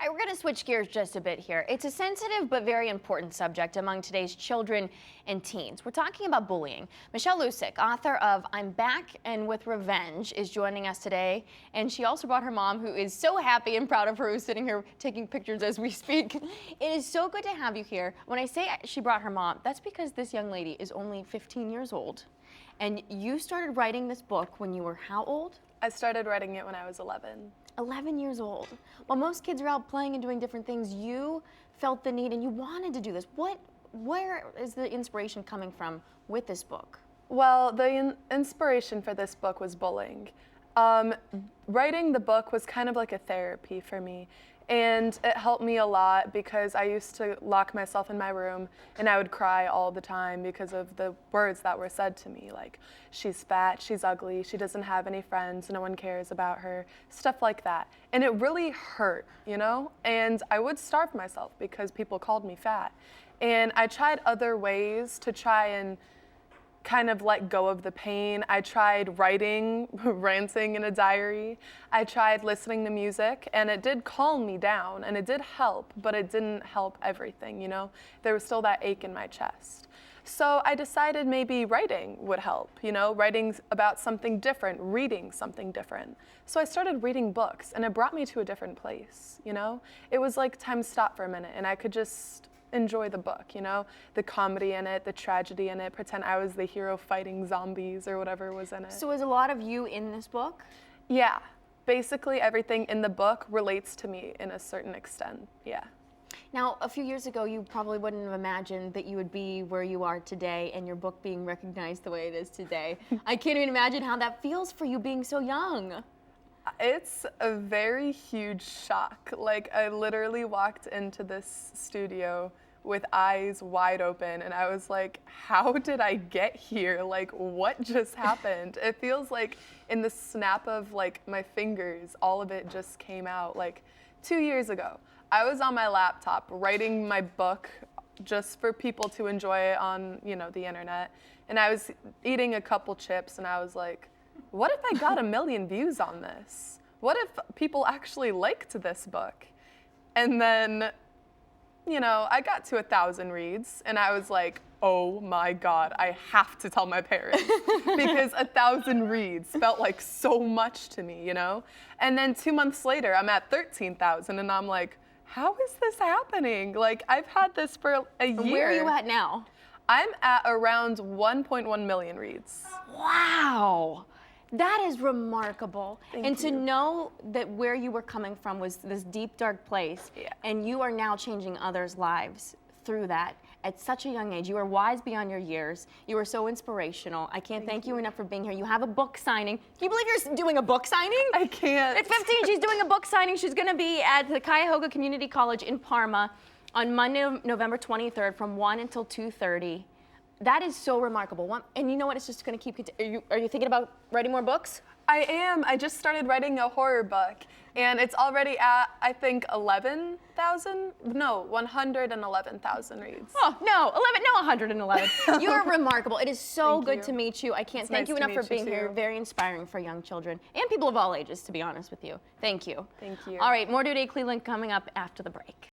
All right, we're going to switch gears just a bit here. It's a sensitive but very important subject among today's children and teens. We're talking about bullying. Michelle Lucic, author of I'm Back and with Revenge, is joining us today. And she also brought her mom, who is so happy and proud of her, who's sitting here taking pictures as we speak. It is so good to have you here. When I say she brought her mom, that's because this young lady is only 15 years old. And you started writing this book when you were how old? I started writing it when I was 11. 11 years old. While most kids are out playing and doing different things, you felt the need and you wanted to do this. Where is the inspiration coming from with this book? Well, the inspiration for this book was bullying. Writing the book was kind of like a therapy for me. And it helped me a lot because I used to lock myself in my room and I would cry all the time because of the words that were said to me, like, she's fat, she's ugly, she doesn't have any friends, no one cares about her, stuff like that. And it really hurt, you know? And I would starve myself because people called me fat. And I tried other ways to try and kind of let go of the pain. I tried writing, ranting in a diary. I tried listening to music, and it did calm me down, and it did help, but it didn't help everything, you know? There was still that ache in my chest. So I decided maybe writing would help, you know? Writing about something different, reading something different. So I started reading books, and it brought me to a different place, you know? It was like time stopped for a minute, and I could just enjoy the book, you know, the comedy in it, the tragedy in it, pretend I was the hero fighting zombies or whatever was in it. So is a lot of you in this book? Yeah, basically everything in the book relates to me in a certain extent, yeah. Now, a few years ago, you probably wouldn't have imagined that you would be where you are today and your book being recognized the way it is today. I can't even imagine how that feels for you being so young. It's a very huge shock. Like, I literally walked into this studio with eyes wide open and I was like, how did I get here? Like, what just happened? It feels like in the snap of like my fingers, all of it just came out. Like 2 years ago, I was on my laptop writing my book just for people to enjoy it on, you know, the internet. And I was eating a couple chips and I was like, what if I got 1 million views on this? What if people actually liked this book? And then, you know, I got to 1,000 reads and I was like, oh my God, I have to tell my parents because 1,000 reads felt like so much to me, you know? And then 2 months later, I'm at 13,000 and I'm like, how is this happening? Like, I've had this for a year. Where are you at now? I'm at around 1.1 million reads. Wow. That is remarkable. Thank and you. to know that where you were coming from was this deep, dark place, Yeah. and you are now changing others' lives through that at such a young age. You are wise beyond your years. You are so inspirational. I can't thank you enough for being here. You have a book signing. Can you believe you're doing a book signing? I can't. At 15, she's doing a book signing. She's going to be at the Cuyahoga Community College in Parma on Monday, November 23rd from 1 until 2:30. That is so remarkable. And you know what? It's just going to keep. Are you thinking about writing more books? I am. I just started writing a horror book, and it's already at, I think, 11,000? No, 111,000 reads. Oh, no, 11, no, 111. You're remarkable. It is so Thank good you. to meet you. I can't It's thank nice you to enough for meet you being here. too. Very inspiring for young children and people of all ages, to be honest with you. Thank you. Thank you. All right, more Today Cleveland coming up after the break.